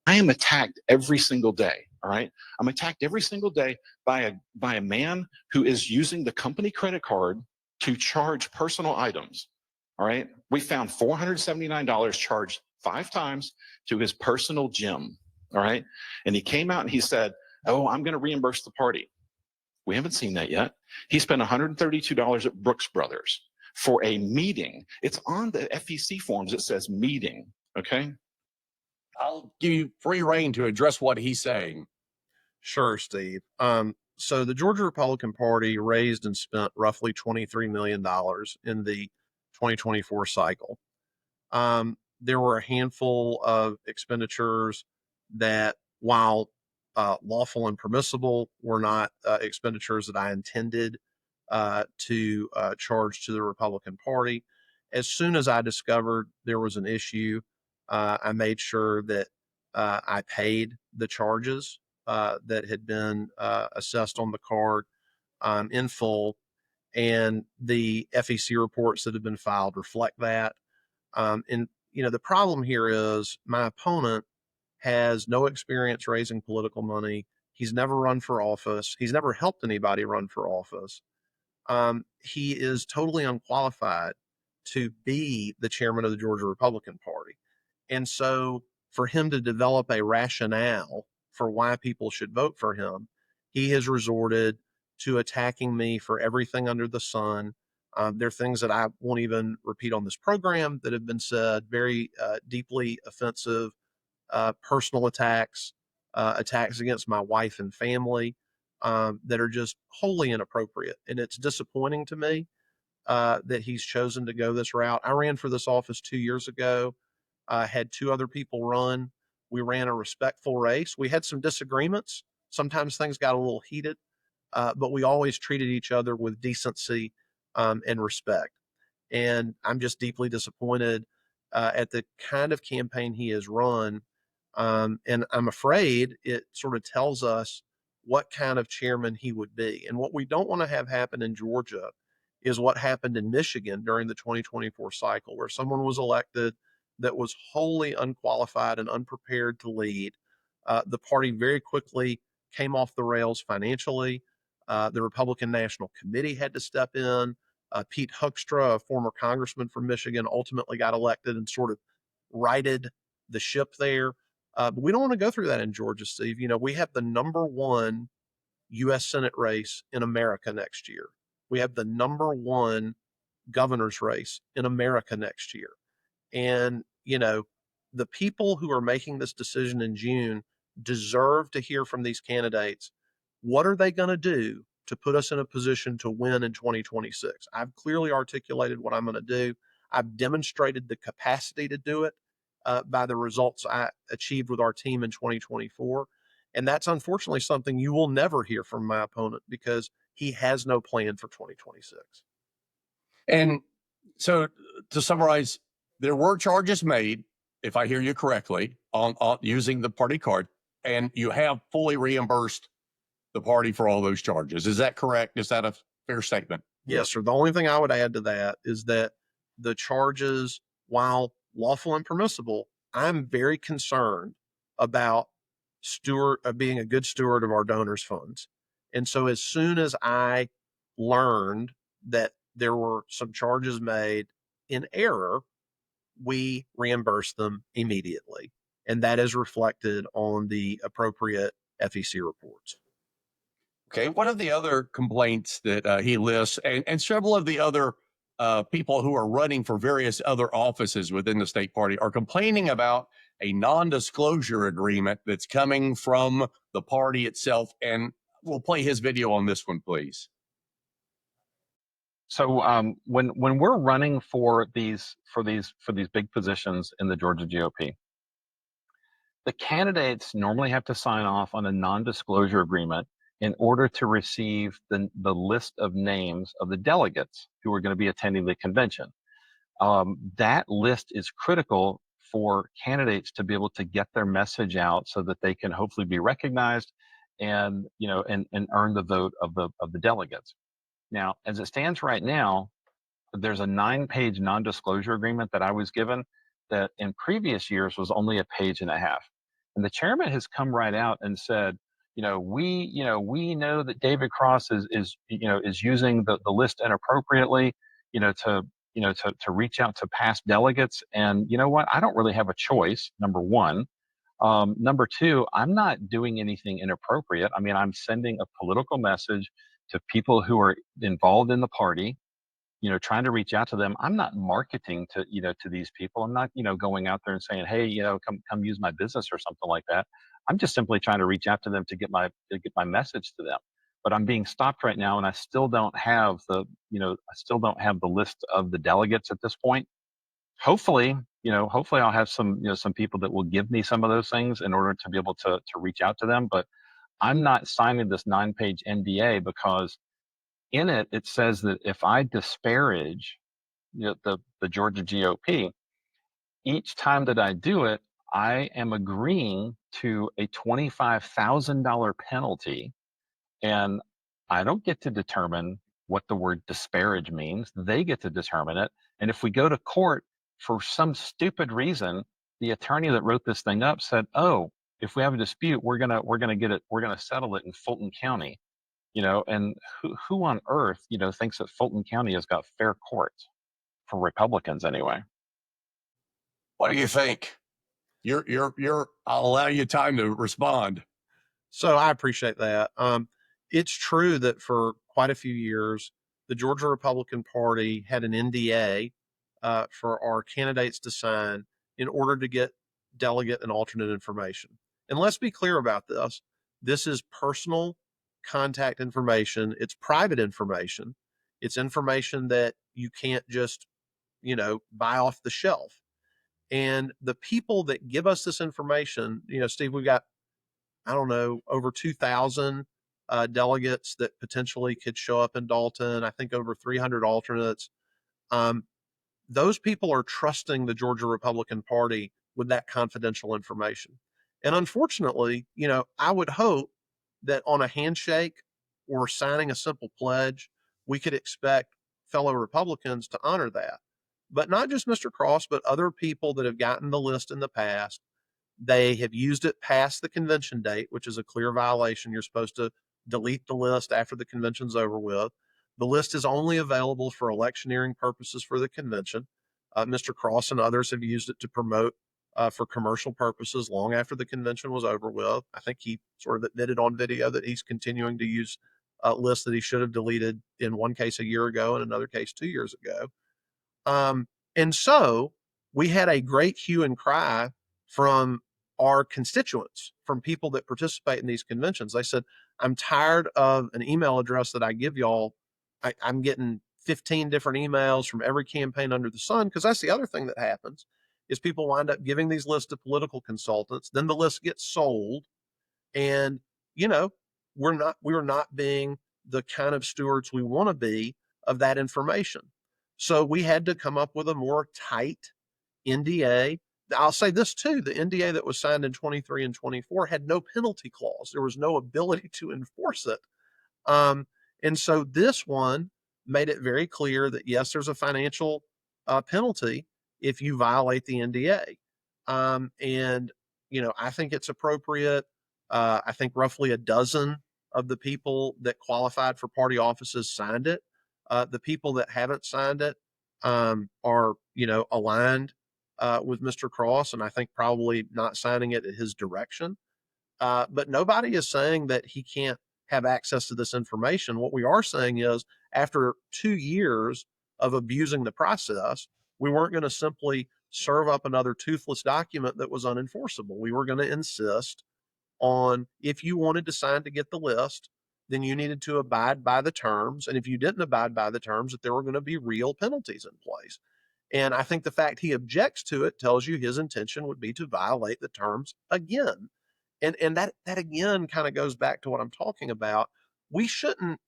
I am attacked every single day. All right. I'm attacked every single day by a man who is using the company credit card to charge personal items. All right. We found $479 charged 5 times to his personal gym. All right. And he came out and he said, oh, I'm going to reimburse the party. We haven't seen that yet. He spent $132 at Brooks Brothers for a meeting. It's on the FEC forms. It says meeting. Okay. I'll give you free reign to address what he's saying. Sure, Steve. So the Georgia Republican Party raised and spent roughly $23 million in the 2024 cycle. There were a handful of expenditures that, while lawful and permissible, were not expenditures that I intended to charge to the Republican Party. As soon as I discovered there was an issue, I made sure that I paid the charges that had been assessed on the card in full, and the FEC reports that have been filed reflect that. And you know, the problem here is my opponent has no experience raising political money. He's never run for office. He's never helped anybody run for office. He is totally unqualified to be the chairman of the Georgia Republican Party. And so for him to develop a rationale for why people should vote for him, he has resorted to attacking me for everything under the sun. There are things that I won't even repeat on this program that have been said, very deeply offensive, personal attacks, attacks against my wife and family that are just wholly inappropriate. And it's disappointing to me that he's chosen to go this route. I ran for this office 2 years ago. Had 2 other people run. We ran a respectful race. We had some disagreements. Sometimes things got a little heated, but we always treated each other with decency and respect. And I'm just deeply disappointed at the kind of campaign he has run. And I'm afraid it sort of tells us what kind of chairman he would be. And what we don't want to have happen in Georgia is what happened in Michigan during the 2024 cycle, where someone was elected that was wholly unqualified and unprepared to lead. The party very quickly came off the rails financially. The Republican National Committee had to step in. Pete Huckstra, a former congressman from Michigan, ultimately got elected and sort of righted the ship there. But we don't want to go through that in Georgia, Steve. You know, we have the #1 U.S. Senate race in America next year. We have the #1 governor's race in America next year. And, you know, the people who are making this decision in June deserve to hear from these candidates. What are they going to do to put us in a position to win in 2026? I've clearly articulated what I'm going to do. I've demonstrated the capacity to do it by the results I achieved with our team in 2024. And that's unfortunately something you will never hear from my opponent because he has no plan for 2026. And so to summarize, there were charges made, if I hear you correctly, on using the party card, and you have fully reimbursed the party for all those charges. Is that correct? Is that a fair statement? Yes, sir. The only thing I would add to that is that the charges, while lawful and permissible, I'm very concerned about being a good steward of our donors' funds. And so as soon as I learned that there were some charges made in error, we reimbursed them immediately. And that is reflected on the appropriate FEC reports. Okay. What are the other complaints that he lists, and several of the other people who are running for various other offices within the state party are complaining about a non-disclosure agreement that's coming from the party itself? And we'll play his video on this one, please. So when we're running for these big positions in the Georgia GOP, the candidates normally have to sign off on a non-disclosure agreement in order to receive the list of names of the delegates who are going to be attending the convention. That list is critical for candidates to be able to get their message out so that they can hopefully be recognized and earn the vote of the delegates. Now, as it stands right now, there's a 9-page non-disclosure agreement that I was given that in previous years was only a page and a half. And the chairman has come right out and said, we know that David Cross is using the list inappropriately, to reach out to past delegates. And you know what? I don't really have a choice, number one. Number two, I'm not doing anything inappropriate. I mean, I'm sending a political message to people who are involved in the party, trying to reach out to them. I'm not marketing to these people. I'm not, going out there and saying, hey, come use my business or something like that. I'm just simply trying to reach out to them to get my message to them. But I'm being stopped right now, and I still don't have the list of the delegates at this point. Hopefully I'll have some people that will give me some of those things in order to be able to reach out to them. But I'm not signing this 9-page NDA because in it says that if I disparage the Georgia GOP, each time that I do it, I am agreeing to a $25,000 penalty, and I don't get to determine what the word disparage means. They get to determine it. And if we go to court for some stupid reason, the attorney that wrote this thing up said, "Oh, if we have a dispute, we're gonna settle it in Fulton County." And who on earth, thinks that Fulton County has got fair courts for Republicans anyway? What do you think? I'll allow you time to respond. So I appreciate that. It's true that for quite a few years, the Georgia Republican Party had an NDA for our candidates to sign in order to get delegate and alternate information. And let's be clear about this. This is personal contact information. It's private information. It's information that you can't just, buy off the shelf. And the people that give us this information, Steve, we've got, I don't know, over 2,000 delegates that potentially could show up in Dalton. I think over 300 alternates. Those people are trusting the Georgia Republican Party with that confidential information. And unfortunately, I would hope that on a handshake or signing a simple pledge, we could expect fellow Republicans to honor that. But not just Mr. Cross, but other people that have gotten the list in the past. They have used it past the convention date, which is a clear violation. You're supposed to delete the list after the convention's over with. The list is only available for electioneering purposes for the convention. Mr. Cross and others have used it to promote for commercial purposes long after the convention was over with. I think he sort of admitted on video that he's continuing to use lists that he should have deleted in one case a year ago and another case 2 years ago. And so we had a great hue and cry from our constituents, from people that participate in these conventions. They said, I'm tired of an email address that I give y'all. I'm getting 15 different emails from every campaign under the sun. Because that's the other thing that happens is people wind up giving these lists to political consultants. Then the list gets sold. And, we're not being the kind of stewards we want to be of that information. So we had to come up with a more tight NDA. I'll say this too, the NDA that was signed in 23 and 24 had no penalty clause. There was no ability to enforce it. And so this one made it very clear that yes, there's a financial penalty if you violate the NDA. And, I think it's appropriate. I think roughly a dozen of the people that qualified for party offices signed it. The people that haven't signed it are, aligned with Mr. Cross, and I think probably not signing it at his direction. But nobody is saying that he can't have access to this information. What we are saying is, after 2 years of abusing the process, we weren't going to simply serve up another toothless document that was unenforceable. We were going to insist on, if you wanted to sign to get the list, then you needed to abide by the terms. And if you didn't abide by the terms, that there were going to be real penalties in place. And I think the fact he objects to it tells you his intention would be to violate the terms again. And that again kind of goes back to what I'm talking about. We shouldn't,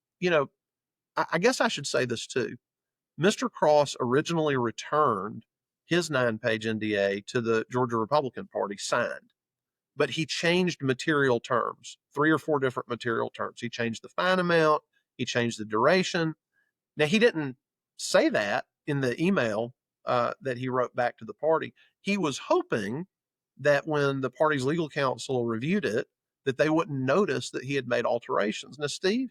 I guess I should say this too. Mr. Cross originally returned his 9-page NDA to the Georgia Republican Party signed, but he changed material terms, 3 or 4 different material terms. He changed the fine amount, he changed the duration. Now, he didn't say that in the email that he wrote back to the party. He was hoping that when the party's legal counsel reviewed it, that they wouldn't notice that he had made alterations. Now, Steve,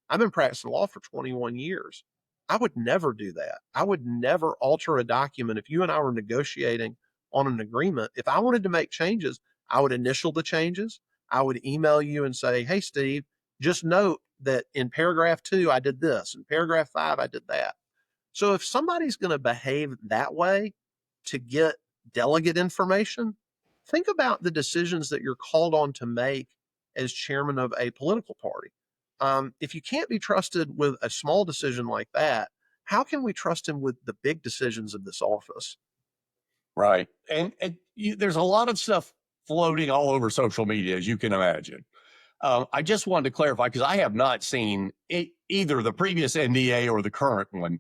I've been practicing law for 21 years. I would never do that. I would never alter a document. If you and I were negotiating on an agreement, if I wanted to make changes, I would initial the changes. I would email you and say, hey, Steve, just note that in paragraph 2, I did this. In paragraph 5, I did that. So if somebody's going to behave that way to get delegate information, think about the decisions that you're called on to make as chairman of a political party. If you can't be trusted with a small decision like that, how can we trust him with the big decisions of this office? Right. And there's a lot of stuff floating all over social media, as you can imagine. I just wanted to clarify, because I have not seen either the previous NDA or the current one.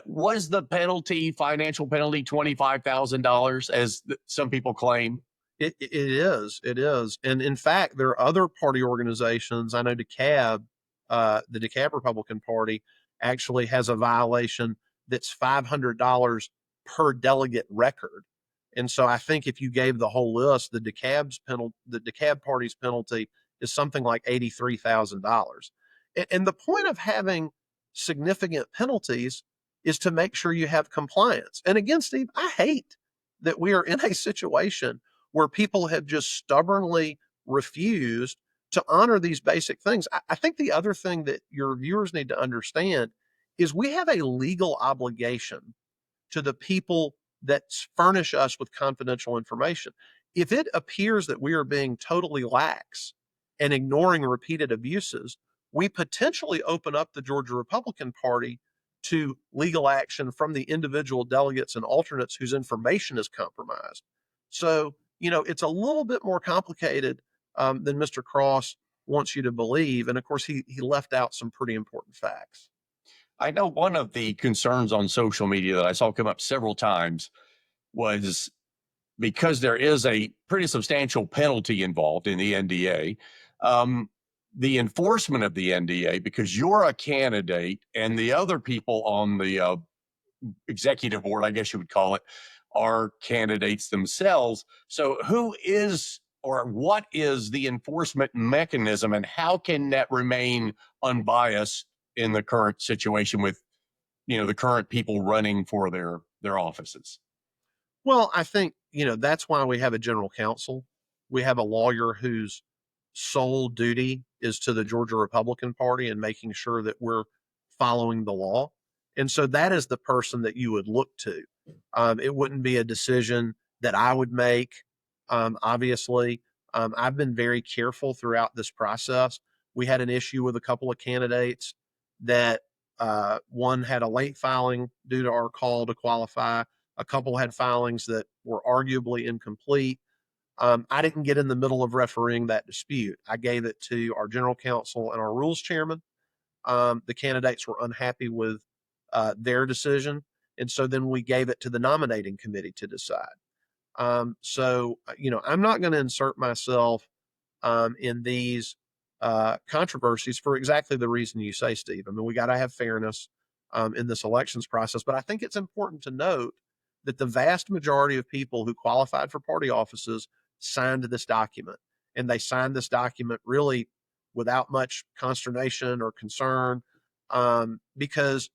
Was the financial penalty, $25,000, as some people claim? It is. It is. And in fact, there are other party organizations. I know DeKalb, the DeKalb Republican Party, actually has a violation that's $500 per delegate record. And so I think if you gave the whole list, the DeKalb party's penalty is something like $83,000. And the point of having significant penalties is to make sure you have compliance. And again, Steve, I hate that we are in a situation where people have just stubbornly refused to honor these basic things. I think the other thing that your viewers need to understand is we have a legal obligation to the people that furnish us with confidential information. If it appears that we are being totally lax and ignoring repeated abuses, we potentially open up the Georgia Republican Party to legal action from the individual delegates and alternates whose information is compromised. So, it's a little bit more complicated than Mr. Cross wants you to believe. And of course, he left out some pretty important facts. I know one of the concerns on social media that I saw come up several times was, because there is a pretty substantial penalty involved in the NDA, the enforcement of the NDA, because you're a candidate and the other people on the executive board, I guess you would call it, are candidates themselves. So who is, or what is the enforcement mechanism, and how can that remain unbiased in the current situation with, the current people running for their offices? Well, I think, that's why we have a general counsel. We have a lawyer whose sole duty is to the Georgia Republican Party and making sure that we're following the law. And so that is the person that you would look to. It wouldn't be a decision that I would make. Obviously, I've been very careful throughout this process. We had an issue with a couple of candidates that one had a late filing due to our call to qualify. A couple had filings that were arguably incomplete. I didn't get in the middle of refereeing that dispute. I gave it to our general counsel and our rules chairman. The candidates were unhappy with their decision. And so then we gave it to the nominating committee to decide. So, I'm not going to insert myself in these controversies for exactly the reason you say, Steve. I mean, we got to have fairness in this elections process. But I think it's important to note that the vast majority of people who qualified for party offices signed this document. And they signed this document really without much consternation or concern, because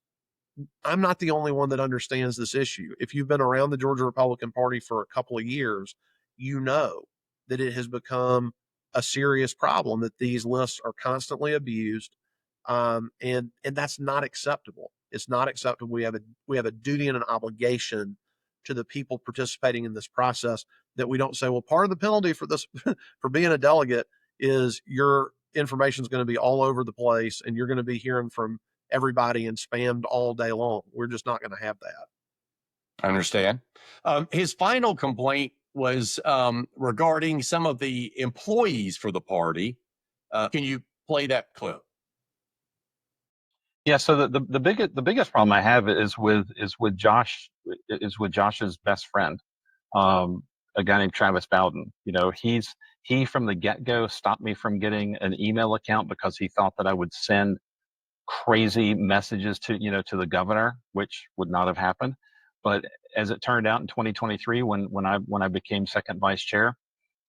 I'm not the only one that understands this issue. If you've been around the Georgia Republican Party for a couple of years, you know that it has become a serious problem, that these lists are constantly abused, and that's not acceptable. It's not acceptable. We have a duty and an obligation to the people participating in this process, that we don't say, well, part of the penalty for this for being a delegate is your information is going to be all over the place and you're going to be hearing from everybody and spammed all day long. We're just not going to have that. I understand. His final complaint was regarding some of the employees for the party. Can you play that clip? Yeah. So the biggest problem I have is with Josh's best friend, a guy named Travis Bowden. You know, he from the get-go stopped me from getting an email account because he thought that I would send crazy messages to the governor, which would not have happened. But as it turned out in 2023, when I became second vice chair,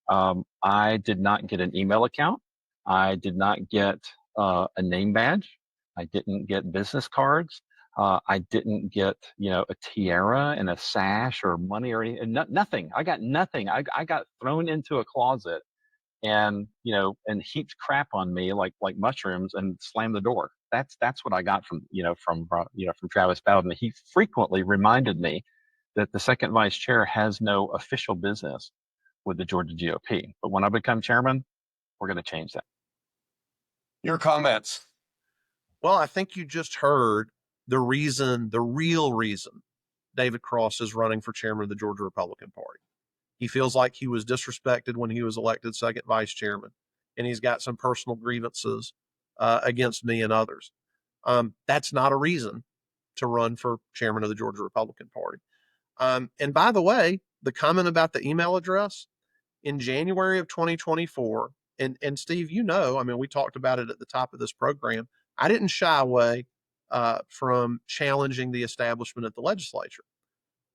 I did not get an email account. I did not get a name badge. I didn't get business cards. I didn't get a tiara and a sash or money or anything. Nothing. I got nothing. I got thrown into a closet and heaped crap on me like mushrooms and slammed the door. That's what I got from Travis Bowden. He frequently reminded me that the second vice chair has no official business with the Georgia GOP. But when I become chairman, we're going to change that. Your comments. Well, I think you just heard the real reason David Cross is running for chairman of the Georgia Republican Party. He feels like he was disrespected when he was elected second vice chairman, and he's got some personal grievances against me and others. That's not a reason to run for chairman of the Georgia Republican Party. And by the way, the comment about the email address in January of 2024, and Steve, I mean, we talked about it at the top of this program. I didn't shy away from challenging the establishment at the legislature.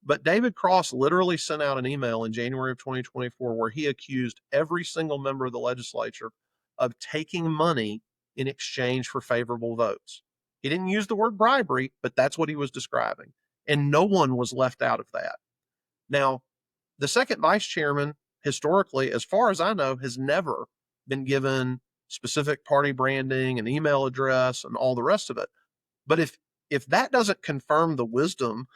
But David Cross literally sent out an email in January of 2024 where he accused every single member of the legislature of taking money in exchange for favorable votes. He didn't use the word bribery, but that's what he was describing. And no one was left out of that. Now, the second vice chairman, historically, as far as I know, has never been given specific party branding, an email address, and all the rest of it. But if that doesn't confirm the wisdom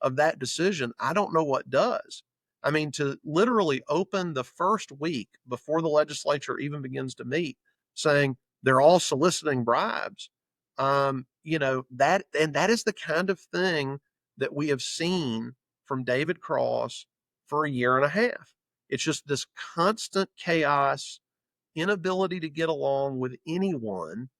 of that decision, I don't know what does. I mean, to literally open the first week before the legislature even begins to meet, saying they're all soliciting bribes, that is the kind of thing that we have seen from David Cross for a year and a half. It's just this constant chaos, inability to get along with anyone,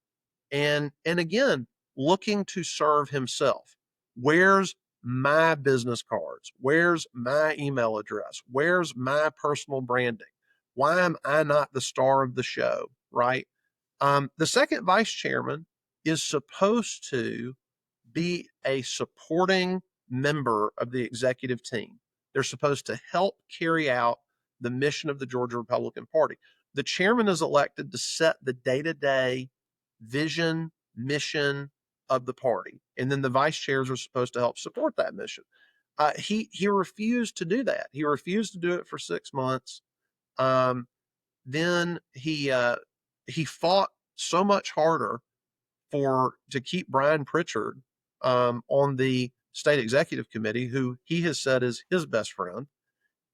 and again, looking to serve himself. Where's my business cards? Where's my email address? Where's my personal branding? Why am I not the star of the show, right? The second vice chairman is supposed to be a supporting member of the executive team. They're supposed to help carry out the mission of the Georgia Republican Party. The chairman is elected to set the day-to-day vision, mission of the party, and then the vice chairs are supposed to help support that mission. He refused to do that. He refused to do it for 6 months. Then he fought so much harder to keep Brian Pritchard on the state executive committee, who he has said is his best friend.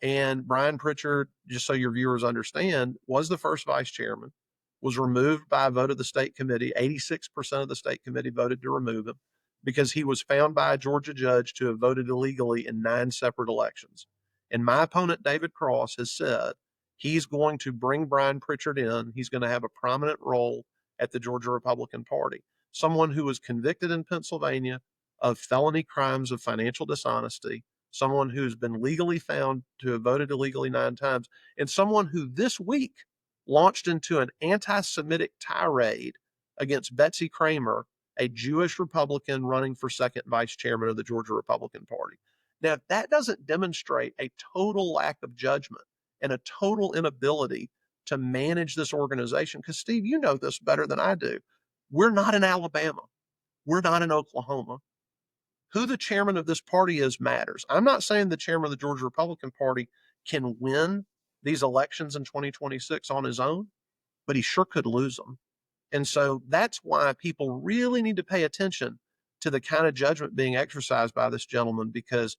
And Brian Pritchard, just so your viewers understand, was the first vice chairman, was removed by a vote of the state committee. 86% of the state committee voted to remove him because he was found by a Georgia judge to have voted illegally in 9 separate elections. And my opponent, David Cross, has said he's going to bring Brian Pritchard in. He's going to have a prominent role at the Georgia Republican Party. Someone who was convicted in Pennsylvania of felony crimes of financial dishonesty, someone who's been legally found to have voted illegally 9 times, and someone who this week launched into an anti-Semitic tirade against Betsy Kramer, a Jewish Republican running for second vice chairman of the Georgia Republican Party. Now, if that doesn't demonstrate a total lack of judgment and a total inability to manage this organization, because Steve, you know this better than I do. We're not in Alabama. We're not in Oklahoma. Who the chairman of this party is matters. I'm not saying the chairman of the Georgia Republican Party can win these elections in 2026 on his own, but he sure could lose them. And so that's why people really need to pay attention to the kind of judgment being exercised by this gentleman, because,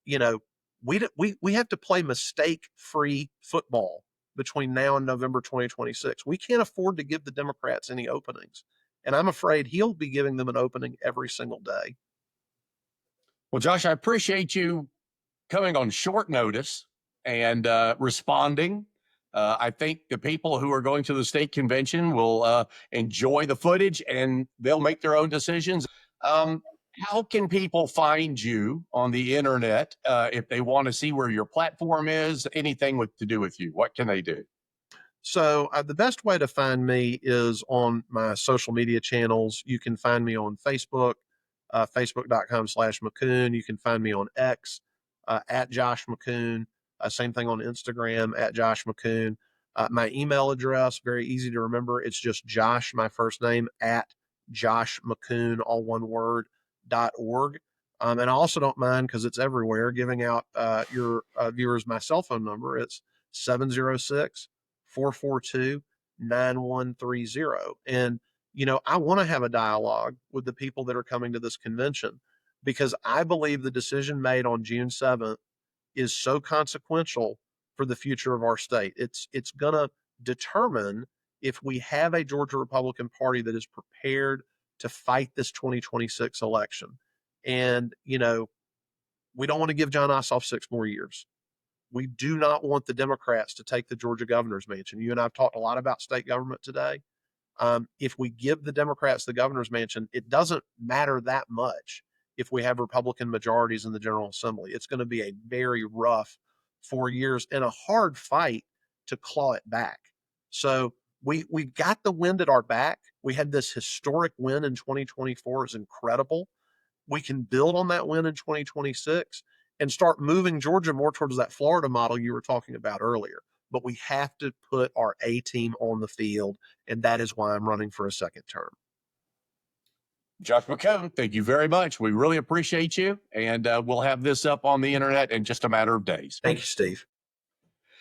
you know, we have to play mistake-free football between now and November 2026. We can't afford to give the Democrats any openings. And I'm afraid he'll be giving them an opening every single day. Well, Josh, I appreciate you coming on short notice and responding. I think the people who are going to the state convention will enjoy the footage and they'll make their own decisions. How can people find you on the internet if they want to see where your platform is, anything to do with you? What can they do? So the best way to find me is on my social media channels. You can find me on Facebook, facebook.com/McKoon. You can find me on X at Josh McKoon. Same thing on Instagram at Josh McKoon. My email address, very easy to remember. It's just Josh, my first name, at Josh McKoon, all one word, .org. And I also don't mind, because it's everywhere, giving out your viewers my cell phone number. It's 706-442-9130. And, you know, I want to have a dialogue with the people that are coming to this convention, because I believe the decision made on June 7th is so consequential for the future of our state. It's going to determine if we have a Georgia Republican Party that is prepared to fight this 2026 election. And, you know, we don't want to give John Ossoff 6 more years. We do not want the Democrats to take the Georgia governor's mansion. You and I have talked a lot about state government today. If we give the Democrats the governor's mansion, it doesn't matter that much if we have Republican majorities in the General Assembly. It's going to be a very rough 4 years and a hard fight to claw it back. So we got the wind at our back. We had this historic win in 2024. It's incredible. We can build on that win in 2026 and start moving Georgia more towards that Florida model you were talking about earlier. But we have to put our A team on the field, and that is why I'm running for a second term. Josh McKoon, thank you very much. We really appreciate you, and we'll have this up on the internet in just a matter of days. Thank you, Steve.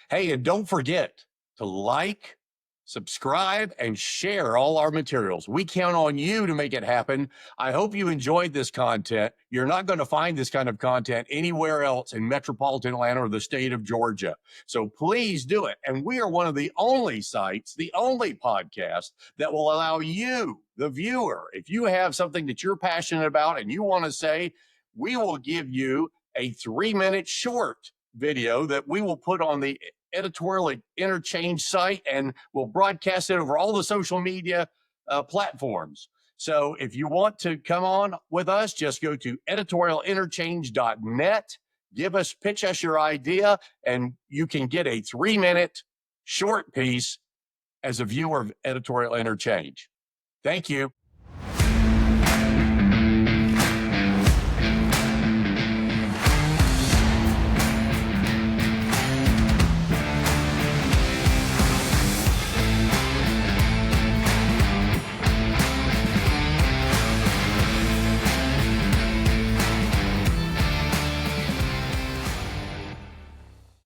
Hey, and don't forget to like, subscribe, and share all our materials. We count on you to make it happen. I hope you enjoyed this content. You're not going to find this kind of content anywhere else in metropolitan Atlanta or the state of Georgia. So please do it. And we are one of the only sites, the only podcast that will allow you, the viewer, if you have something that you're passionate about and you want to say, we will give you a 3-minute short video that we will put on the editorial interchange site, and we'll broadcast it over all the social media platforms. So if you want to come on with us, just go to editorialinterchange.net, pitch us your idea, and you can get a 3-minute short piece as a viewer of Editorial Interchange. Thank you.